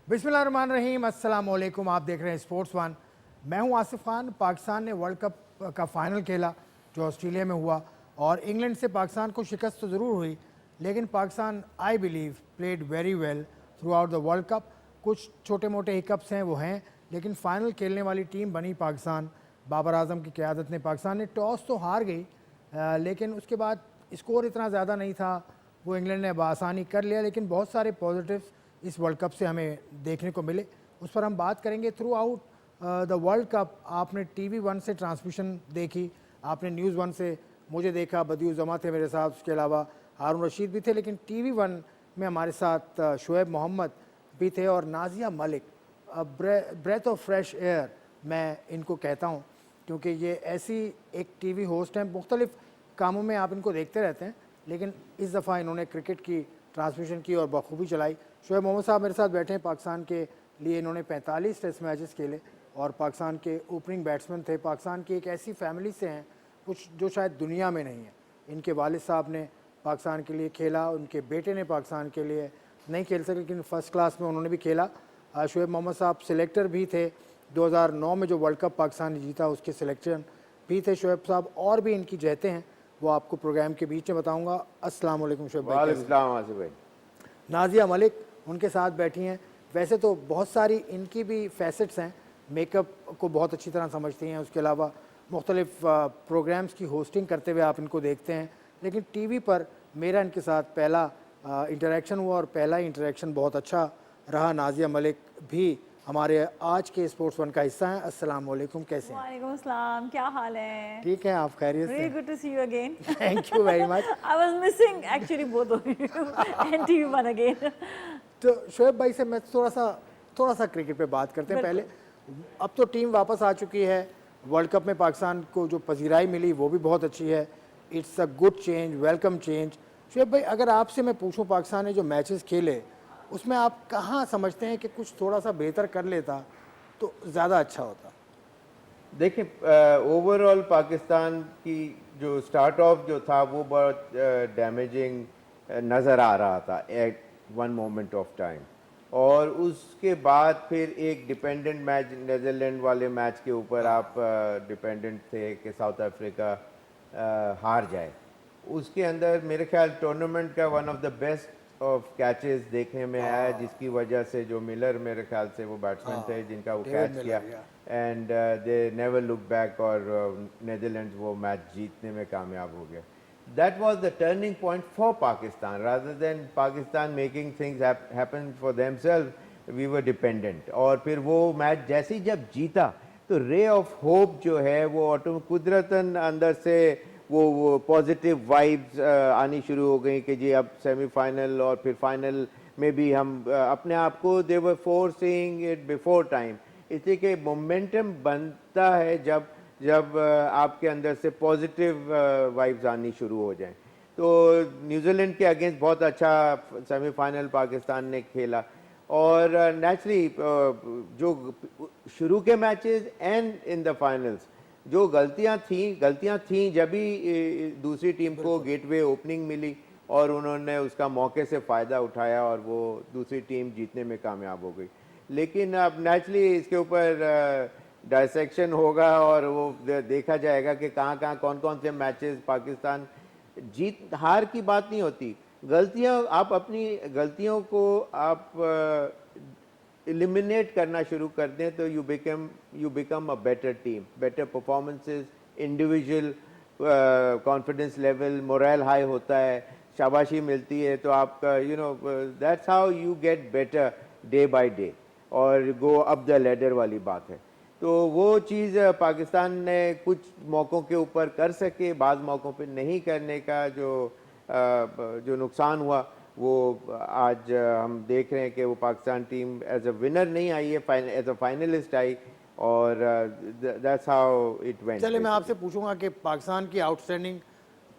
बिस्मिल्लाहिर्रहमानिर्रहीम, अस्सलाम वालेकुम। आप देख रहे हैं स्पोर्ट्स वन। मैं हूं आसिफ खान। पाकिस्तान ने वर्ल्ड कप का फ़ाइनल खेला जो ऑस्ट्रेलिया में हुआ, और इंग्लैंड से पाकिस्तान को शिकस्त तो ज़रूर हुई, लेकिन Pakistan I believe played very well through out the world cup. कुछ छोटे मोटे हिकअप्स हैं वो हैं, लेकिन फ़ाइनल खेलने वाली टीम बनी पाकिस्तान। बाबर आजम की क़यादत में पाकिस्तान ने टॉस तो हार गई, लेकिन उसके बाद स्कोर इतना ज़्यादा नहीं था, वो इंग्लैंड ने बआसानी कर लिया। लेकिन बहुत सारे पॉजिटिव्स इस वर्ल्ड कप से हमें देखने को मिले, उस पर हम बात करेंगे। Through out the world cup आपने टीवी वन से ट्रांसमिशन देखी, आपने न्यूज़ वन से मुझे देखा, बदियुज़्ज़मा थे मेरे साथ, उसके अलावा हारून रशीद भी थे, लेकिन टीवी वन में हमारे साथ शुएब मोहम्मद भी थे और Nazia Malik. Breath of fresh air मैं इनको कहता हूँ, क्योंकि ये ऐसी एक टीवी होस्ट हैं, मुख्तलिफ़ कामों में आप इनको देखते रहते हैं, लेकिन इस दफ़ा इन्होंने क्रिकेट की ट्रांसमिशन की और बखूबी चलाई। शुएब मोहम्मद साहब मेरे साथ बैठे हैं। पाकिस्तान के लिए इन्होंने 45 टेस्ट मैचेस खेले और पाकिस्तान के ओपनिंग बैट्समैन थे। पाकिस्तान की एक ऐसी फैमिली से हैं कुछ जो शायद दुनिया में नहीं है। इनके वालिद साहब ने पाकिस्तान के लिए खेला, उनके बेटे ने पाकिस्तान के लिए नहीं खेल सके, लेकिन फ़र्स्ट क्लास में उन्होंने भी खेला। शुएब मोहम्मद साहब सिलेक्टर भी थे 2009 में जो वर्ल्ड कप पाकिस्तान ने जीता, उसके सिलेक्शन भी थे शुएब साहब। और भी इनकी जहते हैं, वो आपको प्रोग्राम के बीच में बताऊंगा। अस्सलाम वालेकुम शुएब भाई। वालेकुम। नाजिया मलिक उनके साथ बैठी हैं। वैसे तो बहुत सारी इनकी भी फैसेट्स हैं, मेकअप को बहुत अच्छी तरह समझती हैं, उसके अलावा मुख्तलिफ़ प्रोग्राम्स की होस्टिंग करते हुए आप इनको देखते हैं, लेकिन टीवी पर मेरा इनके साथ पहला इंटरेक्शन हुआ और पहला इंटरेक्शन बहुत अच्छा रहा। नाजिया मलिक भी हमारे आज के स्पोर्ट्स वन का हिस्सा हैं। अस्सलाम वालेकुम, कैसे हैं? वालेकुम अस्सलाम, क्या हाल है? ठीक है, आप खैरियत से? Really good to see you again. Thank you very much. I was missing actually both of you and TV1 again. तो शुएब भाई से मैं थोड़ा सा क्रिकेट पे बात करते हैं पहले। अब तो टीम वापस आ चुकी है, वर्ल्ड कप में पाकिस्तान को जो पजीराई मिली वो भी बहुत अच्छी है। It's a good change, welcome change. Shoaib भाई, अगर आपसे मैं पूछूं पाकिस्तान ने जो मैचेस खेले उसमें आप कहाँ समझते हैं कि कुछ थोड़ा सा बेहतर कर लेता तो ज़्यादा अच्छा होता? देखिए, ओवरऑल पाकिस्तान की जो स्टार्ट ऑफ जो था वो बहुत डैमेजिंग नज़र आ रहा था at one moment of time, और उसके बाद फिर एक डिपेंडेंट मैच नीदरलैंड वाले मैच के ऊपर आप डिपेंडेंट थे कि साउथ अफ्रीका हार जाए। उसके अंदर मेरे ख्याल टूर्नामेंट का one of the best of catches देखने में आया, जिसकी वजह से जो मिलर मेरे ख्याल से वो बैट्समैन थे जिनका वो कैच किया, and they never look back, और नीदरलैंड्स वो मैच जीतने में कामयाब हो गए। That was the turning point for Pakistan, rather than Pakistan making things happen for themselves, we were dependent. और फिर वो मैच जैसे ही जब जीता तो रे ऑफ होप जो है वो कुदरतन अंदर से वो पॉजिटिव वाइब्स आनी शुरू हो गई कि जी अब सेमीफाइनल और फिर फाइनल में भी हम अपने आप को दे वर फोर्सिंग इट बिफोर टाइम। इसलिए कि मोमेंटम बनता है जब जब आपके अंदर से पॉजिटिव वाइब्स आनी शुरू हो जाएं। तो न्यूजीलैंड के अगेंस्ट बहुत अच्छा सेमीफाइनल पाकिस्तान ने खेला, और नेचुरली जो शुरू के matches and in the finals जो गलतियां थी जब भी दूसरी टीम को गेटवे ओपनिंग मिली और उन्होंने उसका मौके से फ़ायदा उठाया और वो दूसरी टीम जीतने में कामयाब हो गई। लेकिन अब नेचुरली इसके ऊपर डायसेक्शन होगा और वो देखा जाएगा कि कहाँ कौन कौन से मैचेस पाकिस्तान, जीत हार की बात नहीं होती, गलतियां आप अपनी गलतियों को आप एलिमिनेट करना शुरू कर दें तो you become a better team, better performances, individual confidence level, moral high होता है, शाबाशी मिलती है, तो आपका that's how you get better day by day और गो अप द लैडर वाली बात है। तो वो चीज़ पाकिस्तान ने कुछ मौक़ों के ऊपर कर सके, बाज़ मौक़ों पे नहीं करने का जो नुकसान हुआ वो आज हम देख रहे हैं कि वो Pakistan team as a winner नहीं आई है, एज अ फाइनलिस्ट आई, और दैट्स हाउ इट वेंट। चलिए मैं आपसे पूछूंगा कि पाकिस्तान की आउटस्टैंडिंग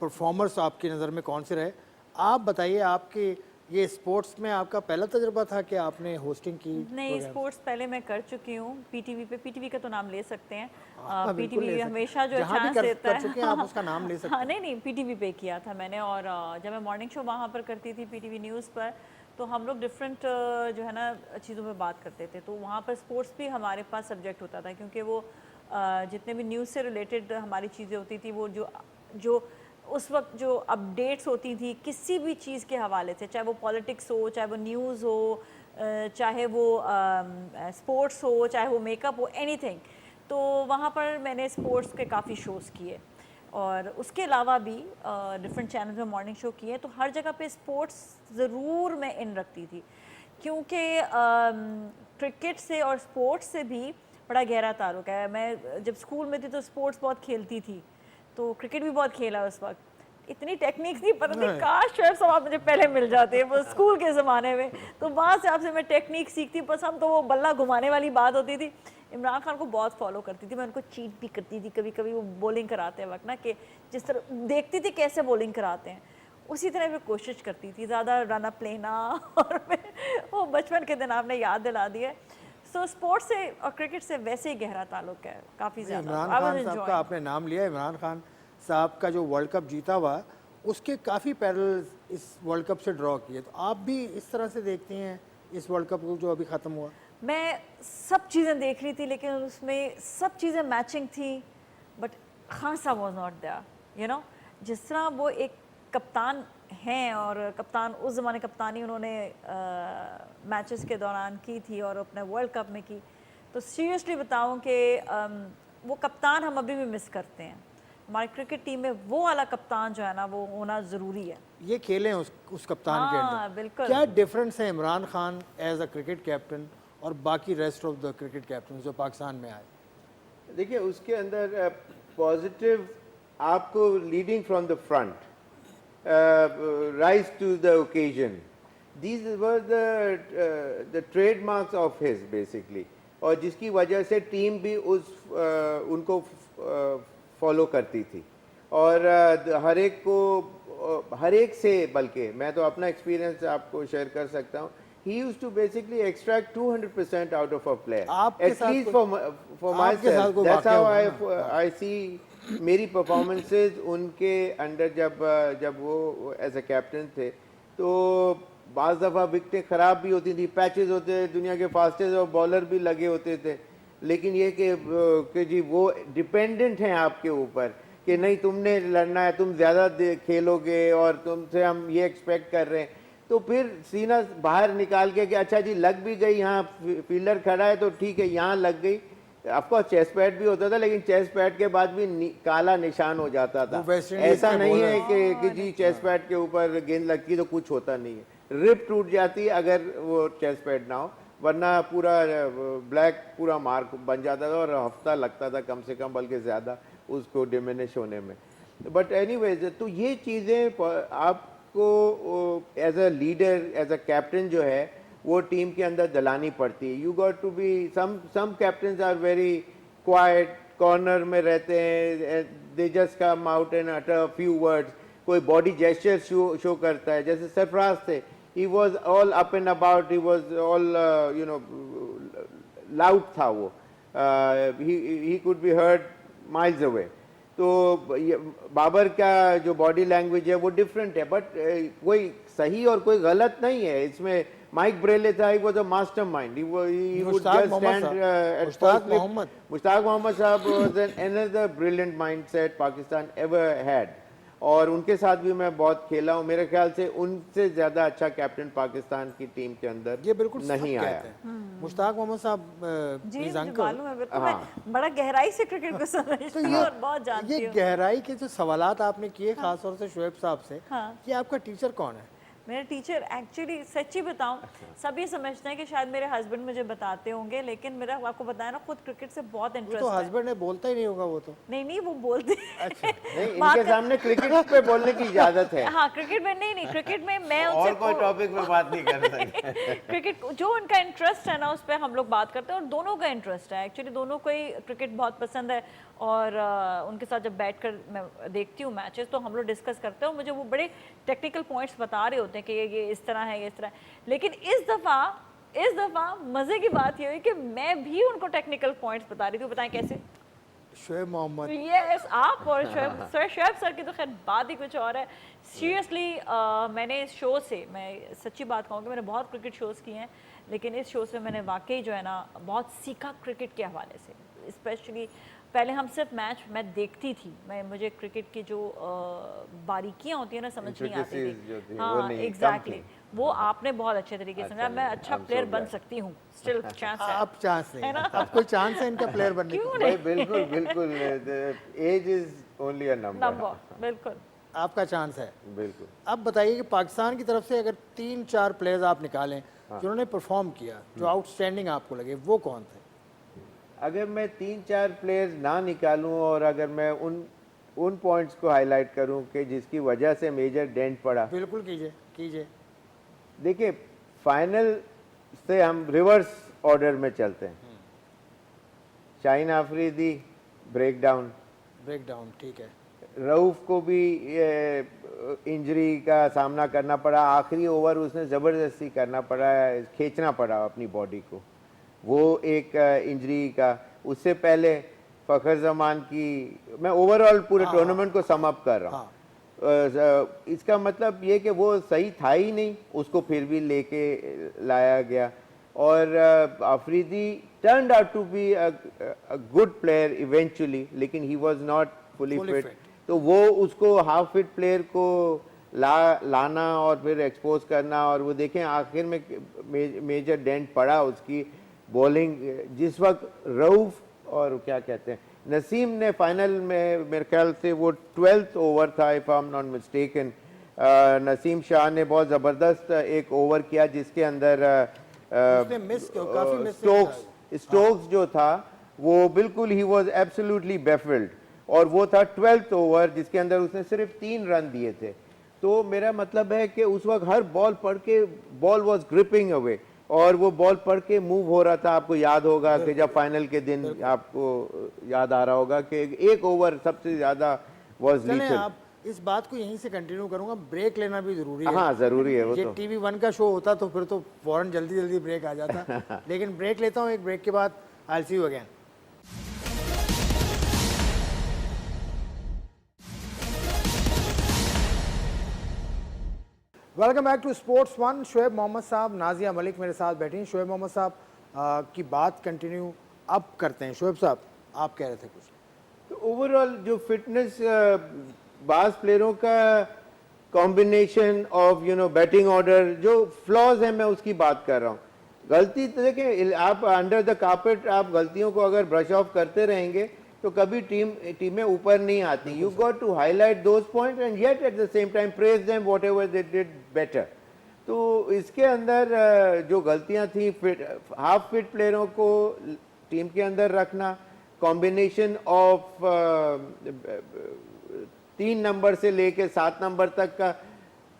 परफॉर्मर्स आपकी नज़र में कौन से रहे। आप बताइए, आपके ये स्पोर्ट्स में आपका पहला तजुर्बा था कि आपने होस्टिंग की? नहीं, स्पोर्ट्स पहले मैं कर चुकी हूँ। पीटीवी पे, पीटीवी का तो नाम ले सकते हैं। बिल्कुल पीटीवी हमेशा जो जहाँ भी चांस देता कर चुके हैं आप उसका नाम ले सकते हैं। हाँ, नहीं पीटीवी पे किया था मैंने, और जब मैं मॉर्निंग शो वहाँ पर करती थी पीटीवी न्यूज़ पर, तो हम लोग डिफरेंट जो है ना चीज़ों पे बात करते थे, तो वहाँ पर स्पोर्ट्स भी हमारे पास सब्जेक्ट होता था, क्योंकि वो जितने भी न्यूज़ से रिलेटेड हमारी चीज़ें होती थी, वो जो जो उस वक्त जो अपडेट्स होती थी किसी भी चीज़ के हवाले से, चाहे वो पॉलिटिक्स हो, चाहे वो न्यूज़ हो, चाहे वो स्पोर्ट्स हो, चाहे वो मेकअप हो, एनीथिंग। तो वहाँ पर मैंने स्पोर्ट्स के काफ़ी शोज़ किए, और उसके अलावा भी डिफरेंट चैनल्स में मॉर्निंग शो किए, तो हर जगह पे स्पोर्ट्स ज़रूर मैं इन रखती थी, क्योंकि क्रिकेट से और स्पोर्ट्स से भी बड़ा गहरा ताल्लुक़ है। मैं जब स्कूल में थी तो स्पोर्ट्स बहुत खेलती थी, तो क्रिकेट भी बहुत खेला उस वक्त। इतनी टेक्निक नहीं पता थी, काश शोएब साहब आप मुझे पहले मिल जाते वो स्कूल के ज़माने में, तो वहाँ से आपसे मैं टेक्निक सीखती। बस हम तो वो बल्ला घुमाने वाली बात होती थी। इमरान खान को बहुत फॉलो करती थी मैं, उनको चीट भी करती थी कभी कभी, वो बॉलिंग कराते वक्त ना, कि जिस तरह देखती थी कैसे बॉलिंग कराते हैं, उसी तरह मैं कोशिश करती थी, ज़्यादा रन अप लेना और वो बचपन के दिन आपने याद दिला दिया। सो स्पोर्ट्स से और क्रिकेट से वैसे ही गहरा ताल्लुक है, काफ़ी ज़्यादा। इमरान खान साहब का आपने नाम लिया, इमरान खान साहब का जो वर्ल्ड कप जीता हुआ, उसके काफ़ी पैरल्स इस वर्ल्ड कप से ड्रॉ किए, तो आप भी इस तरह से देखती हैं इस वर्ल्ड कप को जो अभी ख़त्म हुआ? मैं सब चीज़ें देख रही थी, लेकिन उसमें सब चीज़ें मैचिंग थी, बट खान साहब was not there, you know. जिस तरह वो एक कप्तान हैं, और कप्तान उस ज़माने कप्तानी उन्होंने मैचेस के दौरान की थी और अपने वर्ल्ड कप में की, तो सीरियसली बताऊं कि वो कप्तान हम अभी भी मिस करते हैं। हमारी क्रिकेट टीम में वो वाला कप्तान जो है ना, वो होना ज़रूरी है। ये खेले उस कप्तान के हाँ, अंदर बिल्कुल। क्या डिफरेंस है Imran Khan as a cricket captain और बाकी rest of the cricket captain जो पाकिस्तान में आए? देखिए उसके अंदर पॉजिटिव आपको leading from the front, rise to the occasion. These were the trademarks of his basically, और जिसकी वजह से टीम भी उनको फॉलो करती थी, और हर एक को हर एक से, बल्कि मैं तो अपना एक्सपीरियंस आपको शेयर कर सकता हूँ, he used to basically extract 200% out of a player, at least for myself. That's how I see मेरी परफॉर्मेंसेज उनके अंडर जब वो एज अ कैप्टन थे, तो बाज़ दफ़ा विकटें ख़राब भी होती थी, पैचेस होते, दुनिया के फास्टेस्ट और बॉलर भी लगे होते थे, लेकिन ये कि जी वो डिपेंडेंट हैं आपके ऊपर कि नहीं तुमने लड़ना है, तुम ज़्यादा खेलोगे और तुमसे हम ये एक्सपेक्ट कर रहे हैं, तो फिर सीना बाहर निकाल के कि अच्छा जी लग भी गई, यहाँ फील्डर खड़ा है तो ठीक है यहाँ लग गई। ऑफकोर्स चेस्ट पैड भी होता था, लेकिन चेस्ट पैड के बाद भी काला निशान हो जाता था। ऐसा नहीं है कि जी चेस्ट पैड के ऊपर गेंद लगती तो कुछ होता नहीं है, रिप टूट जाती है अगर वो चेस्ट पैड ना हो, वरना पूरा ब्लैक पूरा मार्क बन जाता था और हफ्ता लगता था कम से कम, बल्कि ज़्यादा उसको डिमिनिश होने में। बट एनीवेज, तो ये चीज़ें आपको as a leader, as a captain जो है वो टीम के अंदर दलानी पड़ती है। You got to be, some captains are very quiet, corner में रहते हैं, they just come out and utter few words, कोई बॉडी जेस्चर शो करता है, जैसे सरफराज थे, he was all up and about, he was all you know loud था वो, he could be heard miles away. तो बाबर का जो बॉडी लैंग्वेज है वो डिफरेंट है, बट कोई सही और कोई गलत नहीं है इसमें। माइक ब्रेले था, he was a mastermind. He would just stand at first. Mushtaq Mohammad साहब was another brilliant mindset Pakistan ever had. और उनके साथ भी मैं बहुत खेला हूँ, मेरे ख्याल से उनसे ज़्यादा अच्छा कैप्टन पाकिस्तान की टीम के अंदर ये बिल्कुल नहीं आया। मुश्ताक मोहम्मद साहब, जी मुझे मालूम है, बिल्कुल। मैं बड़ा गहराई से क्रिकेट को समझती हूँ और बहुत जानती हूँ। ये गहराई के जो सवालात आपने किए खासतौर से शोएब साहब से, कि आपका टीचर कौन है? मेरे टीचर एक्चुअली सच्ची बताऊं, सब ये समझते हैं कि शायद मेरे हस्बैंड मुझे बताते होंगे, लेकिन मेरा आपको बताया ना, खुद क्रिकेट से बहुत इंटरेस्ट तो है। हस्बैंड ने बोलता ही नहीं होगा वो तो? नहीं वो बोलते अच्छा। नहीं, इनके सामने क्रिकेट पे बोलने की इजाजत है। हाँ, क्रिकेट में नहीं, क्रिकेट में मैं और कोई टॉपिक पे बात नहीं कर सकते। क्रिकेट जो उनका इंटरेस्ट है ना, उस पर हम लोग बात करते हैं, और दोनों का इंटरेस्ट है एक्चुअली, दोनों को ही क्रिकेट बहुत पसंद है, और उनके साथ जब बैठकर मैं देखती हूँ मैचेस तो हम लोग डिस्कस करते हैं, और मुझे वो बड़े टेक्निकल पॉइंट्स बता रहे होते हैं कि ये इस तरह है, ये इस तरह है। लेकिन इस दफ़ा मज़े की बात ये हुई कि मैं भी उनको टेक्निकल पॉइंट्स बता रही थी। बताएं कैसे? शोएब मोहम्मद। यस, आप और शोएब सर की तो खैर बात ही कुछ और है। सीरियसली मैंने इस शो से, मैं सच्ची बात कहूँ कि मैंने बहुत क्रिकेट शोज़ किए हैं, लेकिन इस शो से मैंने वाकई जो है ना बहुत सीखा क्रिकेट के हवाले से। स्पेशली पहले हम सिर्फ मैच मैं देखती थी, मुझे क्रिकेट की जो बारीकियाँ होती है ना समझ नहीं आती Intricacies जो थी। थी, वो हाँ नहीं, कम एग्जैक्टली, थी। वो आपने बहुत अच्छे तरीके से समझा। मैं अच्छा I'm so प्लेयर बन glad. सकती हूँ, स्टिल चांस है। आप चांस नहीं है ना? आप कोई चांस है इनका प्लेयर बनने क्यों का? नहीं? भाई बिल्कुल बिल्कुल, age is only a number. Number बिल्कुल। आपका चांस है। बिल्कुल। अब बताइए कि पाकिस्तान की तरफ से अगर 3-4 प्लेयर्स आप निकालें जिन्होंने परफॉर्म किया, जो आउटस्टैंडिंग आपको लगे, वो कौन थे? अगर मैं 3-4 प्लेयर्स ना निकालूं और अगर मैं उन पॉइंट्स को हाईलाइट करूं कि जिसकी वजह से मेजर डेंट पड़ा, बिल्कुल कीजिए कीजिए। देखिए फाइनल से हम रिवर्स ऑर्डर में चलते हैं। शाहीन आफरीदी ब्रेक डाउन, ठीक है। रऊफ को भी इंजरी का सामना करना पड़ा, आखिरी ओवर उसने ज़बरदस्ती करना पड़ा, खींचना पड़ा अपनी बॉडी को, वो एक इंजरी का। उससे पहले फ़खर जमान की, मैं ओवरऑल पूरे टूर्नामेंट को सम अप कर रहा हूँ। इसका मतलब ये कि वो सही था ही नहीं, उसको फिर भी लेके लाया गया। और Afridi turned out to be a good player eventually, लेकिन he was not fully Fully fit. fit. तो वो उसको हाफ फिट प्लेयर को लाना और फिर एक्सपोज करना, और वो देखें आखिर में मेजर डेंट पड़ा उसकी बॉलिंग। जिस वक्त रऊफ और क्या कहते हैं नसीम ने फाइनल में, मेरे ख्याल से वो 12th ओवर था if I am not mistaken, Naseem Shah ने बहुत ज़बरदस्त एक ओवर किया जिसके अंदर उसने काफी मिस स्टोक्स जो था वो बिल्कुल ही वाज एब्सोल्युटली बेफिल्ड, और वो था 12th ओवर जिसके अंदर उसने सिर्फ 3 रन दिए थे। तो मेरा मतलब है कि उस वक्त हर बॉल पढ़ के, बॉल वाज ग्रिपिंग अवे, और वो बॉल पढ़ के मूव हो रहा था। आपको याद होगा कि जब फाइनल के दिन आपको याद आ रहा होगा कि एक ओवर सबसे ज्यादा वाज चलें, लीथल। आप इस बात को यहीं से कंटिन्यू करूंगा, ब्रेक लेना भी जरूरी है। हाँ जरूरी है वो ये तो। टीवी 1 का शो होता तो फिर तो फौरन जल्दी जल्दी ब्रेक आ जाता। लेकिन ब्रेक लेता हूँ, एक ब्रेक के बाद I will see you again. Welcome back to Sports One. Shoaib Mohammad साहब, नाजिया मलिक मेरे साथ बैठी हैं। शोएब मोहम्मद साहब की बात कंटिन्यू अब करते हैं। शोएब साहब, आप कह रहे थे कुछ? तो ओवरऑल जो फिटनेस, बास प्लेयरों का कॉम्बिनेशन ऑफ बैटिंग ऑर्डर, जो फ्लॉज है मैं उसकी बात कर रहा हूँ। गलती तो देखें, आप अंडर द कार्पेट आप गलतियों को अगर ब्रश ऑफ करते रहेंगे तो कभी टीमें ऊपर नहीं आती। You got to highlight those point and yet at the same time praise them whatever they did better. तो इसके अंदर जो गलतियां थी, हाफ फिट प्लेयरों को टीम के अंदर रखना, कॉम्बिनेशन ऑफ 3 नंबर से लेके 7 नंबर तक का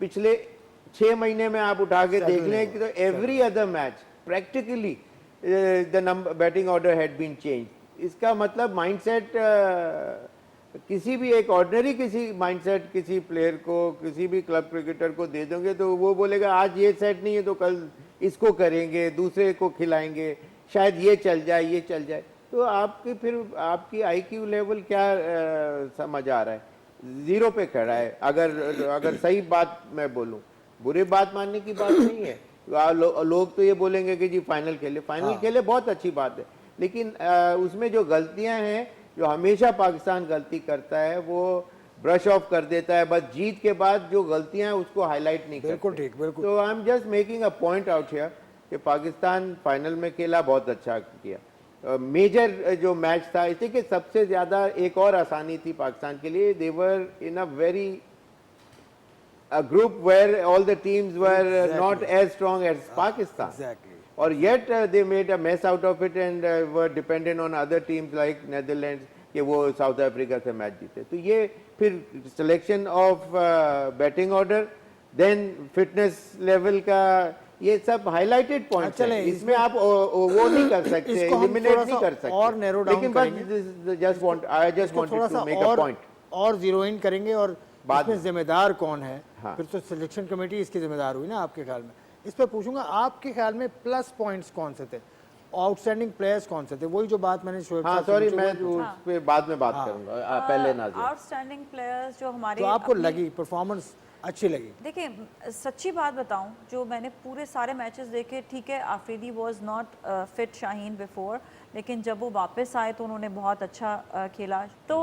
पिछले 6 महीने में आप उठा के देख लें कि तो every other match practically the number batting order had been change. इसका मतलब माइंडसेट, किसी भी एक ऑर्डिनरी किसी माइंडसेट किसी प्लेयर को, किसी भी क्लब क्रिकेटर को दे दोगे तो वो बोलेगा आज ये सेट नहीं है तो कल इसको करेंगे, दूसरे को खिलाएंगे, शायद ये चल जाए ये चल जाए। तो आपकी फिर आपकी आईक्यू लेवल क्या समझ आ रहा है, जीरो पे खड़ा है। अगर सही बात मैं बोलूं, बुरी बात मानने की बात नहीं है। लोग तो ये बोलेंगे कि जी फाइनल खेले बहुत अच्छी बात है, लेकिन उसमें जो गलतियां हैं, जो हमेशा पाकिस्तान गलती करता है, वो ब्रश ऑफ कर देता है। बस जीत के बाद जो गलतियां हैं उसको हाईलाइट नहीं करता। बिल्कुल ठीक, बिल्कुल। तो I am just making a point out here कि पाकिस्तान फाइनल में खेला, बहुत अच्छा किया। मेजर जो मैच था, इसी के सबसे ज्यादा एक और आसानी थी पाकिस्तान के लिए, they were in a very a group where all the teams were not as strong as Pakistan. Exactly. Or yet they made a mess out of it and were dependent on other teams like Netherlands कि वो south Africa से match जीते। तो ये फिर selection of batting order, then fitness level का, ये सब हाईलाइटेड पॉइंट्स हैं। इसमें आप वो नहीं कर सकते, एलिमिनेट नहीं कर सकते। और नैरो डाउन लेकिन बस just want, I just wanted to make a point. और जीरो इन करेंगे और इसमें जिम्मेदार कौन है? हाँ। फिर तो सिलेक्शन कमेटी इसकी जिम्मेदार हुई ना आपके ख्याल में। इस पर पूछूंगा, आपके ख्याल में प्लस पॉइंट्स कौन से थे आउटस्टैंडिंग प्लेयर्स कौन से थे? वही जो बात मैंने शोएब हाँ साहब से सॉरी, पूछी, मैं वो उस पे बाद में बात करूंगा, पहले नाज़िया। आउटस्टैंडिंग प्लेयर्स जो हमारे जो आपको अपनी- लगी परफॉर्मेंस अच्छी लगी। देखिए सच्ची बात बताऊं, जो मैंने पूरे सारे मैचेस देखे, ठीक है Afridi was not fit Shaheen before, लेकिन जब वो वापस आए तो उन्होंने बहुत अच्छा खेला। तो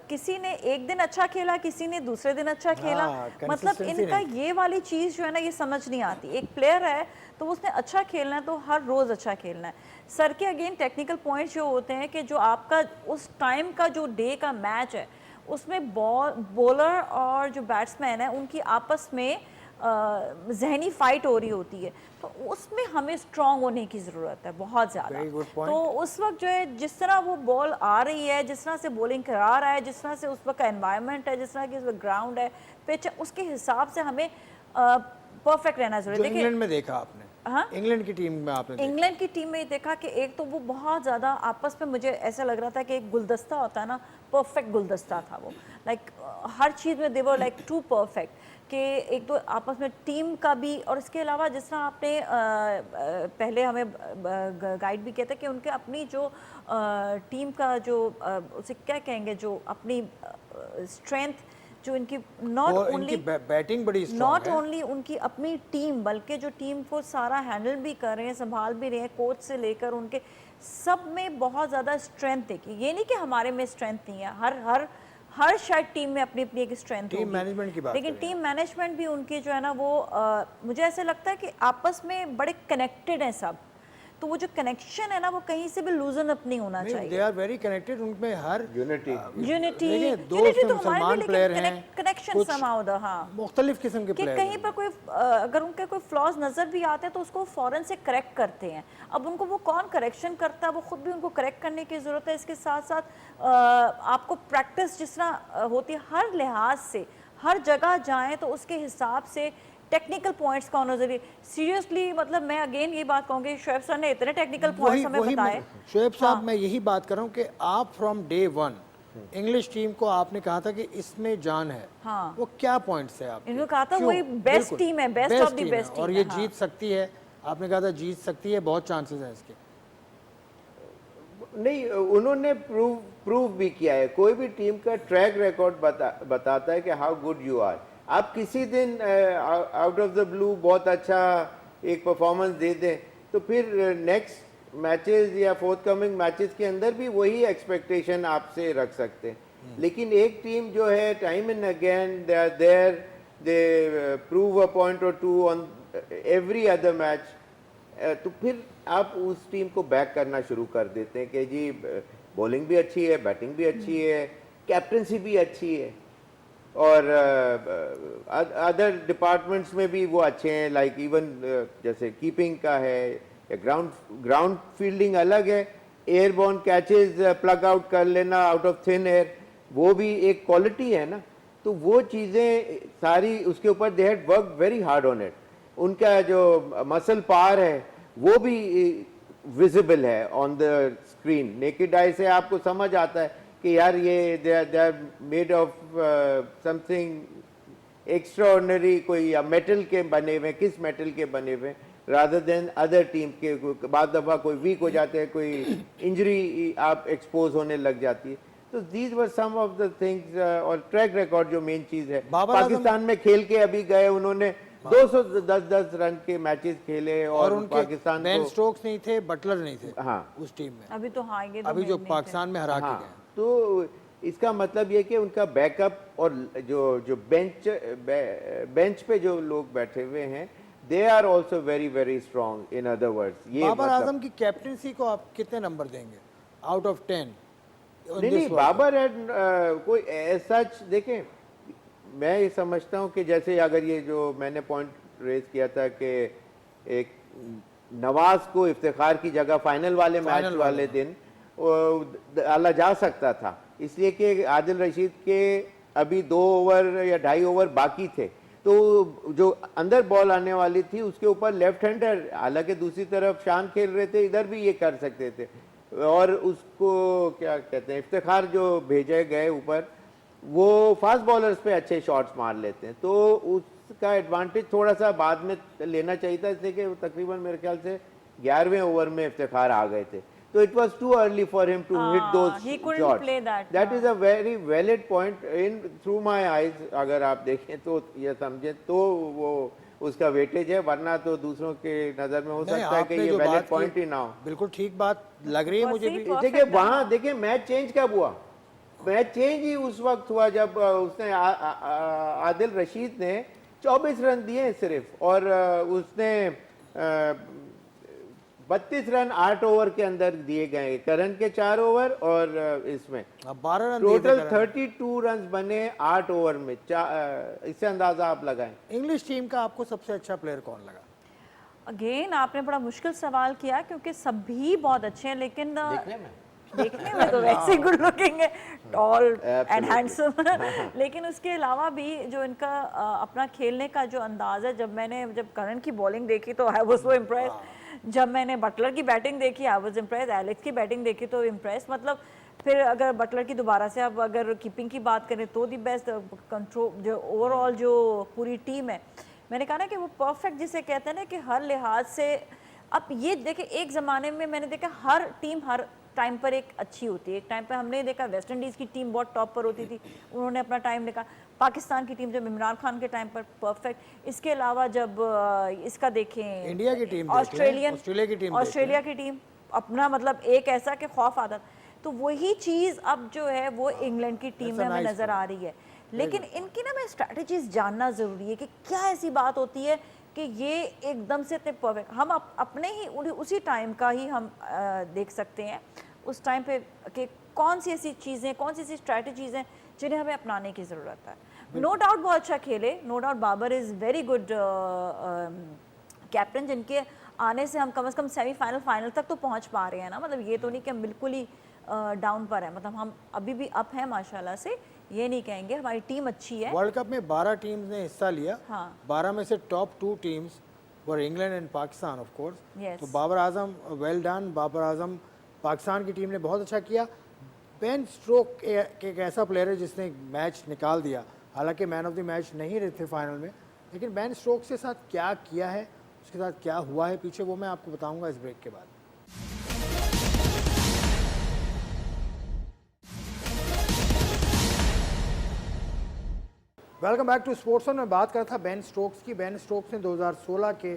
किसी ने एक दिन अच्छा खेला, किसी ने दूसरे दिन अच्छा खेला। मतलब consistency इनका नहीं। ये वाली चीज़ जो है ना, ये समझ नहीं आती। एक प्लेयर है तो उसने अच्छा खेलना है तो हर रोज़ अच्छा खेलना है। सर के अगेन टेक्निकल पॉइंट्स जो होते हैं कि जो आपका उस टाइम का जो डे का मैच है, उसमें बॉलर और जो बैट्समैन है उनकी आपस में जहनी फाइट हो रही होती है, तो उसमें हमें स्ट्रांग होने की ज़रूरत है बहुत ज़्यादा। Very good point. तो उस वक्त जो है, जिस तरह वो बॉल आ रही है, जिस तरह से बॉलिंग करा रहा है, जिस तरह से उस वक्त का एनवायरनमेंट है, जिस तरह की उस वक्त ग्राउंड है, पिच है, उसके हिसाब से हमें परफेक्ट रहना जो जरूरी है। इंग्लैंड में देखा आपने, हाँ? इंग्लैंड की टीम में आपने देखा। इंग्लैंड की टीम में देखा कि एक तो वो बहुत ज़्यादा आपस में, मुझे ऐसा लग रहा था कि एक गुलदस्ता होता है ना, परफेक्ट गुलदस्ता था वो। लाइक हर चीज़ में देवर लाइक टू परफेक्ट, कि एक तो आपस में टीम का भी, और इसके अलावा जिस तरह आपने पहले हमें गाइड भी किया था कि उनके अपनी जो टीम का जो उसे क्या कहेंगे, जो अपनी स्ट्रेंथ, जो इनकी नॉट और ओनली इनकी बैटिंग बड़ी स्ट्रांग नॉट है। ओनली उनकी अपनी टीम, बल्कि जो टीम को सारा हैंडल भी कर रहे हैं, संभाल भी रहे हैं, कोच से लेकर उनके सब में बहुत ज़्यादा स्ट्रेंथ है। कि ये नहीं कि हमारे में स्ट्रेंथ नहीं है, हर शायद टीम में अपनी अपनी एक स्ट्रेंथ टीम मैनेजमेंट की बात लेकिन करें। टीम मैनेजमेंट भी उनकी जो है ना, वो मुझे ऐसे लगता है कि आपस में बड़े कनेक्टेड हैं सब। तो वो जो कनेक्शन है ना, वो कहीं से भी लूजन अप नहीं होना दे चाहिए। आर वेरी कनेक्टेड, उनमें हर यूनिटी। यूनिटी देखिए, दो यूनिटी तो मुसलमान हमारे भी, प्लेयर लेकिन हैं, कनेक्शन कुछ समाउ द, हाँ, मुख्तलिफ किस्म के कि प्लेयर कहीं पर कोई अगर उनके कोई फ्लॉज नज़र भी आते हैं तो उसको फ़ौरन से करेक्ट करते हैं। अब उनको वो कौन करेक्शन करता है, वो खुद भी उनको करेक्ट करने की ज़रूरत है। इसके साथ साथ आपको प्रैक्टिस जिस तरह होती है, हर लिहाज से हर जगह जाएं तो उसके हिसाब से टेक्निकल पॉइंट्स का होना जरूरी। सीरियसली मतलब मैं अगेन ये बात कहूँगी, शोएब सर ने इतने टेक्निकल पॉइंट्स हमें बताए। शोएब साहब, हाँ। मैं यही बात कर रहा हूँ कि आप from day one English team को आपने कहा था कि इसमें जान है। हाँ। वो क्या पॉइंट्स है आपके? इन्होंने कहा था क्यों? वही बेस्ट बिल्कुल, टीम है, best of the team best है, टीम और है, ये हाँ। जीत सकती है। आपने कहा था जीत सकती है, बहुत चांसेस हैं इसके। नहीं, उन्होंने प्रूव भी किया है। कोई भी टीम का ट्रैक रिकॉर्ड बताता है कि हाउ गुड यू आर। आप किसी दिन आउट ऑफ द ब्लू बहुत अच्छा एक परफॉर्मेंस दे दें, तो फिर नेक्स्ट मैचेस या फोर्थ कमिंग मैचेस के अंदर भी वही एक्सपेक्टेशन आपसे रख सकते हैं। लेकिन एक टीम जो है, time and again they are there, they prove a point और to on every other match, तो फिर आप उस टीम को बैक करना शुरू कर देते हैं कि जी बॉलिंग भी अच्छी है, बैटिंग भी अच्छी है, कैप्टनसी भी अच्छी है, और अदर डिपार्टमेंट्स में भी वो अच्छे हैं। लाइक इवन जैसे कीपिंग का है, या ग्राउंड फील्डिंग अलग है, एयरबॉर्न कैचेस प्लग आउट कर लेना आउट ऑफ थिन एयर, वो भी एक क्वालिटी है ना। तो वो चीज़ें सारी उसके ऊपर they had work very hard on it. उनका जो मसल पावर है वो भी विजिबल है on the screen. Naked eye से आपको समझ आता है कि यार ये they are made of something extraordinary, कोई या मेटल के बने हुए, किस मेटल के बने हुए, रादर देन अदर टीम के। बाद दफ़ा कोई वीक हो जाते हैं, कोई इंजरी आप एक्सपोज होने लग जाती है। तो these were some of the things. और ट्रैक रिकॉर्ड जो मेन चीज़ है, पाकिस्तान में खेल के अभी गए उन्होंने 210 रन के मैचेस खेले, और उनके पाकिस्तान बेन को स्टोक्स नहीं थे, बटलर नहीं थे हाँ उस टीम में। अभी तो हाँ, ये तो अभी जो नहीं थे। पाकिस्तान में हरा के हाँ, गए। तो इसका मतलब ये कि उनका बैकअप और जो बेंच पे जो लोग बैठे हुए हैं, they are also very very strong. In other words, ये बाबर मतलब आजम की कैप्टनसी को आप कितने नंबर देंगे आउट ऑफ 10? नहीं, बाबर है कोई ऐसा देखें, मैं ये समझता हूँ कि जैसे अगर ये जो मैंने पॉइंट रेज किया था कि एक नवाज को इफ्तिखार की जगह फाइनल वाले मैच वाले दिन डाला जा सकता था, इसलिए कि आदिल रशीद के अभी 2 ओवर या 2.5 ओवर बाकी थे, तो जो अंदर बॉल आने वाली थी उसके ऊपर लेफ्ट हैंडर, हालांकि दूसरी तरफ शान खेल रहे थे, इधर भी ये कर सकते थे, और उसको क्या कहते हैं, इफ्तिखार जो भेजे गए ऊपर, वो फास्ट बॉलर्स पे अच्छे शॉट्स मार लेते हैं, तो उसका एडवांटेज थोड़ा सा बाद में लेना चाहिए था, इसलिए कि तकरीबन मेरे ख्याल से 11वें ओवर में इफ्तिखार आ गए थे, तो it was too early for him to hit those he couldn't shots. play that, that is a very valid point in through my eyes, अगर आप देखें तो ये समझें तो वो उसका वेटेज है, वरना तो दूसरों के नज़र में हो नहीं, सकता है कि आपने ये जो वैलिड बात पॉइंट की, ही ना हो। बिल्कुल ठीक बात लग रही है मुझे भी। Perfect देखिए ना वहाँ हो। देखिए मैच चेंज कब हुआ, मैच चेंज ही उस वक्त हुआ जब उसने आदिल रशीद ने 24 रन दिए सिर्फ, और उसने 32 रन 8 ओवर के अंदर दिए गए, करण के 4 ओवर और इसमें अब 12 रन दिए थे टोटल करण ने। 32 रन बने 8 ओवर में। इससे अंदाजा आप लगाएं। इंग्लिश टीम का आपको सबसे अच्छा प्लेयर कौन लगा? अगेन आपने बड़ा मुश्किल सवाल किया, क्योंकि सभी बहुत अच्छे हैं, लेकिन देखने में तो वैसे गुड लुकिंग है, टॉल एंड हैंडसम, लेकिन उसके अलावा भी जो इनका अपना खेलने का जो अंदाज़ है, जब करण की बॉलिंग देखी तो आई वाज सो इम्प्रेस, जब मैंने बटलर की बैटिंग देखी आई वाज इम्प्रेस, एलेक्स की बैटिंग देखी तो इम्प्रेस, मतलब फिर अगर बटलर की दोबारा से अब अगर कीपिंग की बात करें तो दी बेस्ट कंट्रोल, जो ओवरऑल जो पूरी टीम है, मैंने कहा ना कि वो परफेक्ट जिसे कहते हैं ना कि हर लिहाज से। अब ये देखिए, एक ज़माने में मैंने देखा हर टीम हर टाइम पर एक अच्छी होती है, एक टाइम पर हमने देखा वेस्ट इंडीज़ की टीम बहुत टॉप पर होती थी, उन्होंने अपना टाइम देखा, पाकिस्तान की टीम जब इमरान खान के टाइम पर परफेक्ट, इसके अलावा जब इसका देखें इंडिया की टीम देख लें, ऑस्ट्रेलिया की टीम देख लें। ऑस्ट्रेलिया की टीम अपना मतलब एक ऐसा कि खौफ आता, तो वही चीज़ अब जो है वो इंग्लैंड की टीम में हमें नज़र आ रही है। लेकिन इनकी ना मैं स्ट्रैटेजीज जानना ज़रूरी है कि क्या ऐसी बात होती है कि ये एकदम से इतने परफेक्ट, हम अपने ही उसी टाइम का ही हम देख सकते हैं उस टाइम पे कि कौन सी ऐसी चीज़ें, कौन सी ऐसी स्ट्रैटेजीज़ हैं जिन्हें हमें अपनाने की ज़रूरत है। नो डाउट बहुत अच्छा खेले, no doubt Babar is very good captain, जिनके आने से हम कम से कम सेमीफाइनल फाइनल तक तो पहुंच पा रहे हैं ना, मतलब ये तो नहीं कि हम बिल्कुल ही डाउन पर है, मतलब हम अभी भी अप हैं माशाल्लाह से, ये नहीं कहेंगे, हमारी टीम अच्छी है। वर्ल्ड कप में 12 टीम्स ने हिस्सा लिया, हाँ 12 में से top 2 teams were England and Pakistan of course. Yes. तो बाबर आजम, वेल डन बाबर आजम, पाकिस्तान की टीम ने बहुत अच्छा किया। बेन स्ट्रोक एक ऐसा प्लेयर है जिसने मैच निकाल दिया, हालांकि मैन ऑफ द मैच नहीं रहे थे फाइनल में, लेकिन बेन स्ट्रोक के साथ क्या किया है, उसके साथ क्या हुआ है पीछे, वो मैं आपको बताऊंगा इस ब्रेक के बाद। Welcome back to Sports On. मैं बात कर रहा था बेन स्टोक्स की। बेन स्टोक्स ने 2016 के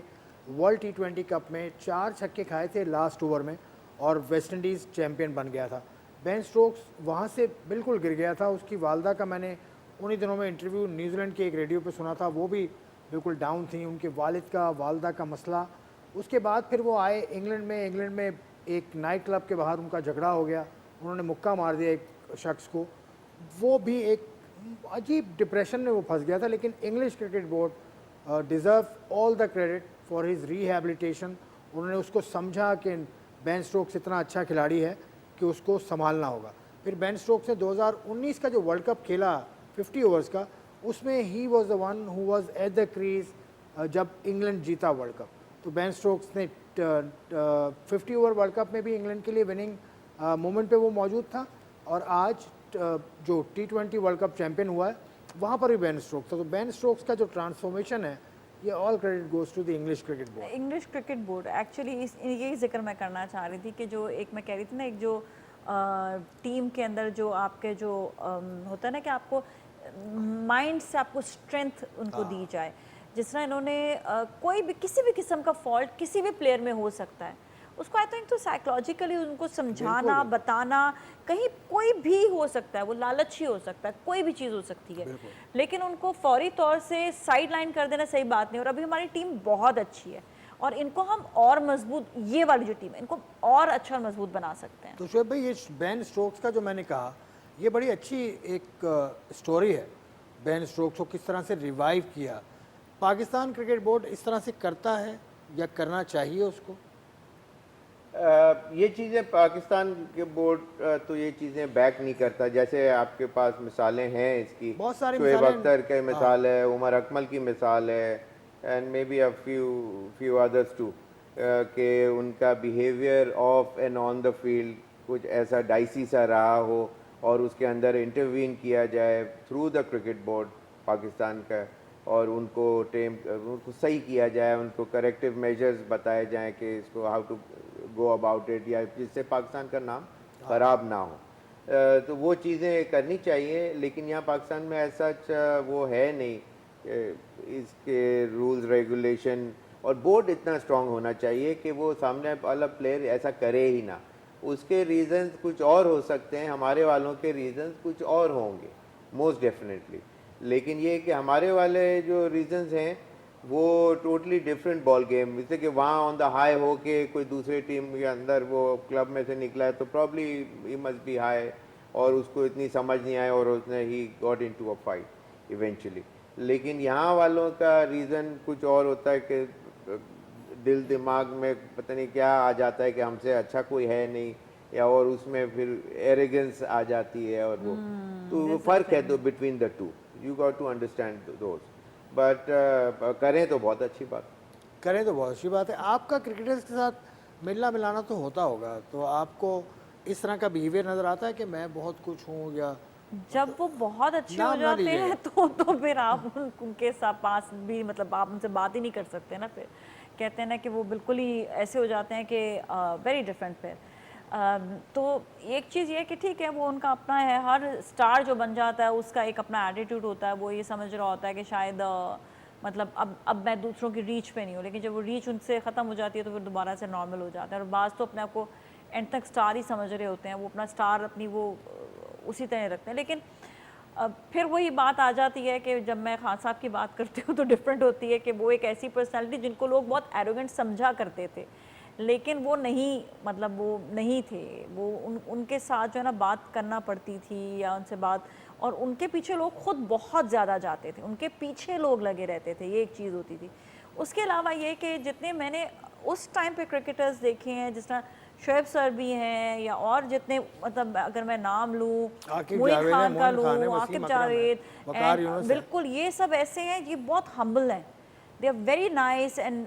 वर्ल्ड T20 कप में 4 छक्के खाए थे लास्ट ओवर में और वेस्ट इंडीज़ चैंपियन बन गया था। बेन स्टोक्स वहाँ से बिल्कुल गिर गया था। उसकी वालदा का मैंने उन्हीं दिनों में इंटरव्यू न्यूजीलैंड के एक रेडियो पे सुना था, वो भी बिल्कुल डाउन थी, उनके वालिद का वालदा का मसला। उसके बाद फिर वो आए इंग्लैंड में एक नाइट क्लब के बाहर उनका झगड़ा हो गया, उन्होंने मुक्का मार दिया एक शख्स को, वो भी एक अजीब डिप्रेशन में वो फंस गया था। लेकिन English Cricket board deserve all the credit for his rehabilitation. उन्होंने उसको समझा कि बेन स्टोक्स इतना अच्छा खिलाड़ी है कि उसको संभालना होगा। फिर बेन स्टोक्स ने 2019 का जो वर्ल्ड कप खेला 50 ओवर्स का, उसमें he was the one who was at the crease जब इंग्लैंड जीता वर्ल्ड कप। तो बेन स्टोक्स ने 50 ओवर वर्ल्ड कप में भी इंग्लैंड के लिए विनिंग मोमेंट पे वो मौजूद था, और आज जो T20 वर्ल्ड कप चैंपियन हुआ है वहाँ पर भी बेन स्टोक्स था। तो बेन स्टोक्स का जो ट्रांसफॉर्मेशन है, ये all credit goes to the English Cricket Board. English Cricket Board actually यही जिक्र मैं करना चाह रही थी कि जो एक मैं कह रही थी ना, एक जो टीम के अंदर जो आपके जो होता है ना कि आपको माइंड से आपको स्ट्रेंथ उनको दी जाए, जिस तरह इन्होंने कोई भी किसी भी किस्म का फॉल्ट किसी भी प्लेयर में हो सकता है, उसको आई थिंक तो साइकोलॉजिकली उनको समझाना बताना, कहीं कोई भी हो सकता है, वो लालची हो सकता है, कोई भी चीज़ हो सकती है, लेकिन उनको फौरी तौर से साइड लाइन कर देना सही बात नहीं। और अभी हमारी टीम बहुत अच्छी है और इनको हम और मजबूत, ये वाली जो टीम है इनको और अच्छा और मजबूत बना सकते हैं। तो शोएब भाई, ये बेन स्टोक्स का जो मैंने कहा, ये बड़ी अच्छी एक स्टोरी है। बेन स्टोक्स को किस तरह से रिवाइव किया, पाकिस्तान क्रिकेट बोर्ड इस तरह से करता है या करना चाहिए उसको? ये चीज़ें पाकिस्तान के बोर्ड तो ये चीज़ें बैक नहीं करता। जैसे आपके पास मिसालें हैं इसकी, बहुत सारी शोएब मिसालें, अख्तर की मिसाल है, उमर अकमल की मिसाल है, and may be a few others too, कि उनका behaviour off and on the field कुछ ऐसा डाइसी सा रहा हो और उसके अंदर इंटरवीन किया जाए through the cricket board Pakistan का, और उनको सही किया जाए, उनको करेक्टिव मेजर्स बताए जाएं कि इसको how to go about it, या जिससे पाकिस्तान का नाम ख़राब ना हो। तो वो चीज़ें करनी चाहिए, लेकिन यहाँ पाकिस्तान में ऐसा वो है नहीं। इसके रूल्स रेगुलेशन और बोर्ड इतना स्ट्रांग होना चाहिए कि वो सामने वाला प्लेयर ऐसा करे ही ना। उसके रीज़न्स कुछ और हो सकते हैं, हमारे वालों के रीज़न्स कुछ और होंगे मोस्ट डेफिनेटली, लेकिन ये कि हमारे वाले जो रीज़न्स हैं वो टोटली डिफरेंट बॉल गेम। जैसे कि वहाँ ऑन द हाई हो के कोई दूसरी टीम के अंदर वो क्लब में से निकला है तो probably he must be high, और उसको इतनी समझ नहीं आए और उसने he got into a fight eventually. लेकिन यहाँ वालों का रीज़न कुछ और होता है कि दिल दिमाग में पता नहीं क्या आ जाता है कि हमसे अच्छा कोई है नहीं, या और उसमें फिर एरोगेंस आ जाती है, और वो तो वो फ़र्क है तो between the two, you got to understand those. But करें तो बहुत अच्छी बात। करें तो बहुत अच्छी बात है। आपका क्रिकेटर्स के साथ मिलना मिलाना तो होता होगा, तो आपको इस तरह का बिहेवियर नज़र आता है कि मैं बहुत कुछ हूँ, या जब वो बहुत अच्छे हो नाम ना जाते लीजिएगा। हैं तो फिर आप उनके साथ पास भी मतलब आप उनसे बात ही नहीं कर सकते ना। फिर कहते हैं ना कि वो बिल्कुल ही ऐसे हो जाते हैं कि वेरी डिफरेंट। फिर तो एक चीज़ ये है कि ठीक है वो उनका अपना है, हर स्टार जो बन जाता है उसका एक अपना एटीट्यूड होता है। वो ये समझ रहा होता है कि शायद मतलब अब मैं दूसरों की रीच पे नहीं हूँ, लेकिन जब वो रीच उनसे ख़त्म हो जाती है तो फिर दोबारा से नॉर्मल हो जाता है। और बाज़ तो अपने आप को एंड तक स्टार ही समझ रहे होते हैं, वो अपना स्टार अपनी वो उसी तरह रखते हैं। लेकिन फिर वही बात आ जाती है कि जब मैं खान साहब की बात करती हूँ तो डिफरेंट होती है कि वो एक ऐसी पर्सनैलिटी जिनको लोग बहुत एरोगेंट समझा करते थे, लेकिन वो नहीं, मतलब वो नहीं थे। वो उनके साथ जो है ना बात करना पड़ती थी या उनसे बात, और उनके पीछे लोग खुद बहुत ज़्यादा जाते थे, उनके पीछे लोग लगे रहते थे, ये एक चीज़ होती थी। उसके अलावा ये कि जितने मैंने उस टाइम पे क्रिकेटर्स देखे हैं, जिस तरह शोएब सर भी हैं, या और जितने मतलब अगर मैं नाम लूँ, आकिब मोइन जावेद है, खान का मोइन खान है, लूँ, वसीम आकिब अकरम है, जावेद, वकार एंड यूनुस है। बिल्कुल ये सब ऐसे हैं, ये बहुत हम्बल हैं, they are very nice and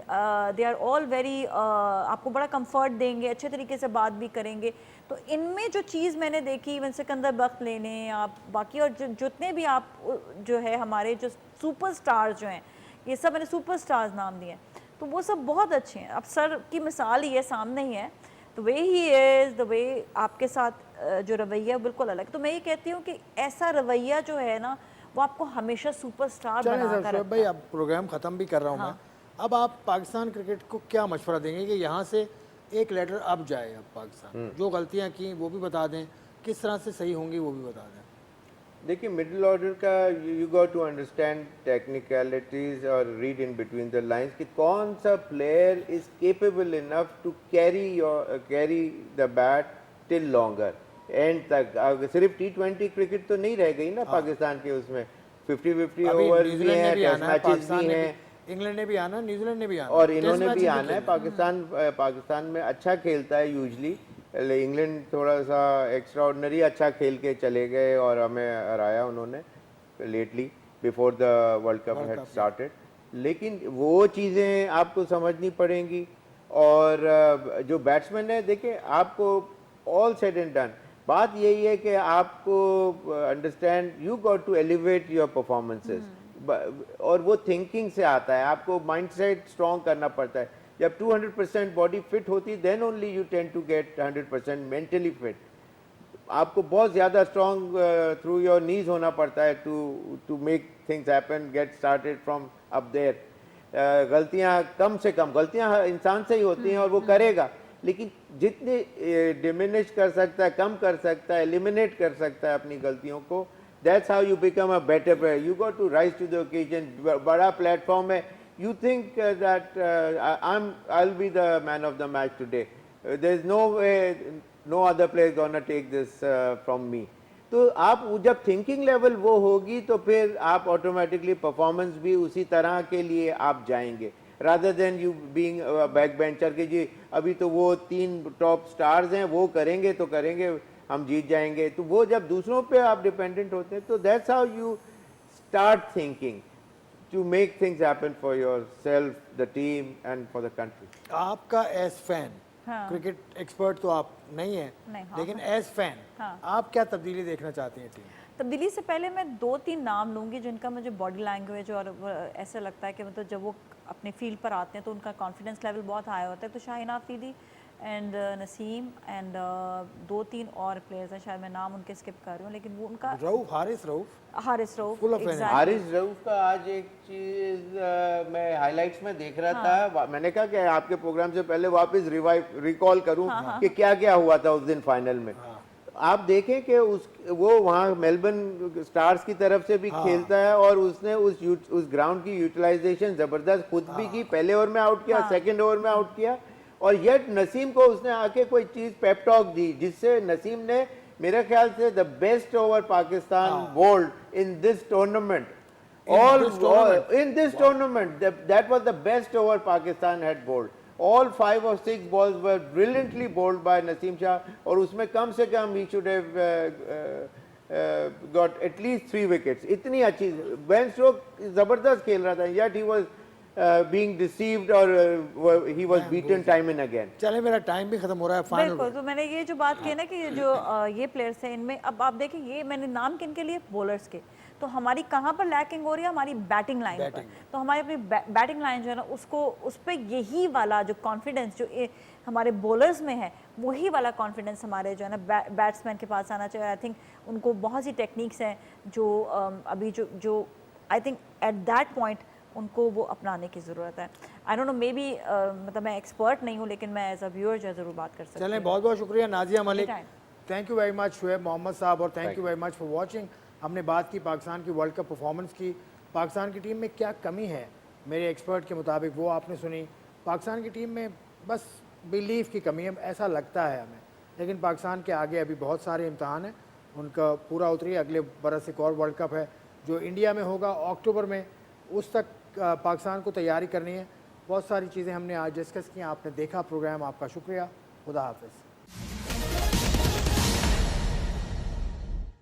they are all very, आपको बड़ा कंफर्ट देंगे, अच्छे तरीके से बात भी करेंगे। तो इनमें जो चीज़ मैंने देखी, इवन सिकंदर बख्त लेने आप बाकी, और जितने भी आप जो है हमारे जो सुपर स्टार्स जो हैं, ये सब मैंने सुपर स्टार्स नाम दिए हैं, तो वो सब बहुत अच्छे हैं। अब सर की मिसाल ही है, सामने ही है, the way he is, the way आपके साथ जो रवैया बिल्कुल अलग। तो मैं ये कहती हूँ कि ऐसा रवैया जो है ना वो आपको हमेशा सुपरस्टार चलें बना सर, कर शोएब रखता भाई है। अब प्रोग्राम ख़त्म भी कर रहा हूँ मैं। अब आप पाकिस्तान क्रिकेट को क्या मशवरा देंगे कि यहाँ से एक लेटर अब जाए, अब पाकिस्तान जो गलतियाँ की वो भी बता दें, किस तरह से सही होंगी वो भी बता दें। देखिए मिडिल ऑर्डर का you got to understand technicalities और read in between the lines कि कौन सा player is capable enough to carry the bat till longer end तक। सिर्फ T20 क्रिकेट तो नहीं रह गई ना पाकिस्तान के, उसमें 50-50 अभी ओवर भी न्यूजीलैंड ने हैं, भी टेस्ट आना है, मैचेस भी पाकिस्तान ने भी, हैं, इंग्लैंड ने भी आना, न्यूजीलैंड ने भी आना, और टेस्ट इन्होंने मैच भी इनको आना है। खेलने पाकिस्तान में अच्छा खेलता है यूजली, इंग्लैंड थोड़ा सा एक्स्ट्रा ऑर्डिनरी अच्छा खेल के चले गए और हमें हराया उन्होंने lately before the world cup had started. लेकिन वो चीज़ें आपको समझनी पड़ेंगी। और जो बैट्समैन है, देखिए आपको ऑल सेड एंड डन, बात यही है कि आपको understand, you got to elevate your performances, और वो थिंकिंग से आता है, आपको माइंडसेट स्ट्रॉन्ग करना पड़ता है। जब 200% बॉडी फिट होती then only you tend to get 100% mentally fit. आपको बहुत ज़्यादा स्ट्रॉन्ग थ्रू योर नीज होना पड़ता है to make things happen, get started from up there. गलतियां कम से कम, गलतियां इंसान से ही होती हैं और वो करेगा, लेकिन जितने डिमिनिश कर सकता है, कम कर सकता है, एलिमिनेट कर सकता है अपनी गलतियों को, that's how you become a better player. You got to rise to the occasion. बड़ा प्लेटफॉर्म है, you think that I'll be the man of the match today. There's no way, no other player is gonna take this from me. तो आप जब thinking level वो होगी तो फिर आप ऑटोमेटिकली परफॉर्मेंस भी उसी तरह के लिए आप जाएंगे, rather than you being back bencher के जी अभी तो वो 3 टॉप स्टार्स हैं, वो करेंगे तो करेंगे, हम जीत जाएंगे। तो वो जब दूसरों पे आप डिपेंडेंट होते हैं तो that's how you start thinking to make things happen for yourself, the team and for the country. आपका एज फैन, हाँ। क्रिकेट एक्सपर्ट तो आप नहीं हैं, नहीं, हाँ, लेकिन एज फैन हाँ। आप क्या तब्दीली देखना चाहती हैं टीम? तब्दीली से पहले मैं 2-3 नाम लूँगी जिनका मुझे बॉडी लैंग्वेज और ऐसा लगता है कि मतलब जब वो अपने फील्ड पर आते हैं तो उनका कॉन्फिडेंस लेवल बहुत हाई होता है। तो शाहीन आफरीदी एंड नसीम एंड 2-3 और प्लेयर्स हैं, शायद मैं नाम उनके स्किप कर रही हूँ, लेकिन वो उनका Rauf, Haris Rauf, Haris Rauf, Full of energy. exactly. Haris Rauf का आज एक चीज मैं हाइलाइट्स में देख रहा था, मैंने कहा कि आपके प्रोग्राम से पहले वापस रिकॉल करूं कि क्या क्या हुआ था उस दिन फाइनल में। आप देखें कि वो वहाँ मेलबर्न स्टार्स की तरफ से भी खेलता है और उसने उस ग्राउंड की यूटिलाइजेशन जबरदस्त खुद भी की। पहले ओवर में आउट किया, सेकंड ओवर में आउट किया, और येट नसीम को उसने आके कोई चीज पेप टॉक दी जिससे नसीम ने मेरे ख्याल से the best over Pakistan bowled in this tournament. In this tournament, that was the best over Pakistan had bowled. All 5 or 6 balls were brilliantly bowled by Naseem Shah, और उसमें कम से कम he should have got at least 3 wickets. इतनी अच्छी Ben Stoke जबरदस्त खेल रहा था, yet he was being deceived or he was beaten time and again. चले मेरा टाइम भी खत्म हो रहा है फाइनल। बिल्कुल, तो मैंने ये जो बात की है ना कि जो ये प्लेयर्स हैं इनमें, अब आप देखें ये मैंने नाम किन के लिए, बॉलर्स के, तो हमारी कहाँ पर लैकिंग हो रही है, हमारी बैटिंग लाइन पर। तो हमारी अपनी बैटिंग लाइन जो है ना उसको, उस पर यही वाला जो कॉन्फिडेंस जो हमारे बॉलर्स में है, वही वाला कॉन्फिडेंस हमारे जो है ना बैट्समैन के पास आना चाहिए। आई थिंक उनको बहुत सी टेक्निक्स हैं जो अभी जो I think at that point उनको वो अपनाने की ज़रूरत है। I don't know, may be मतलब मैं एक्सपर्ट नहीं हूँ, लेकिन मैं एज अ व्यूअर जो है ज़रूर बात कर सकती हूँ। चलें, बहुत बहुत शुक्रिया Nazia Malik, Anytime. Thank you very much Shoaib Mohammed साहब, और thank you very much for watching. हमने बात की पाकिस्तान की वर्ल्ड कप परफॉर्मेंस की, पाकिस्तान की टीम में क्या कमी है मेरे एक्सपर्ट के मुताबिक वो आपने सुनी। पाकिस्तान की टीम में बस बिलीफ की कमी है, ऐसा लगता है हमें, लेकिन पाकिस्तान के आगे अभी बहुत सारे इम्तहान हैं, उनका पूरा उतरिए। अगले बरस एक और वर्ल्ड कप है जो इंडिया में होगा अक्टूबर में, उस तक पाकिस्तान को तैयारी करनी है। बहुत सारी चीज़ें हमने आज डिस्कस की, आपने देखा प्रोग्राम, आपका शुक्रिया, खुदा हाफिज़।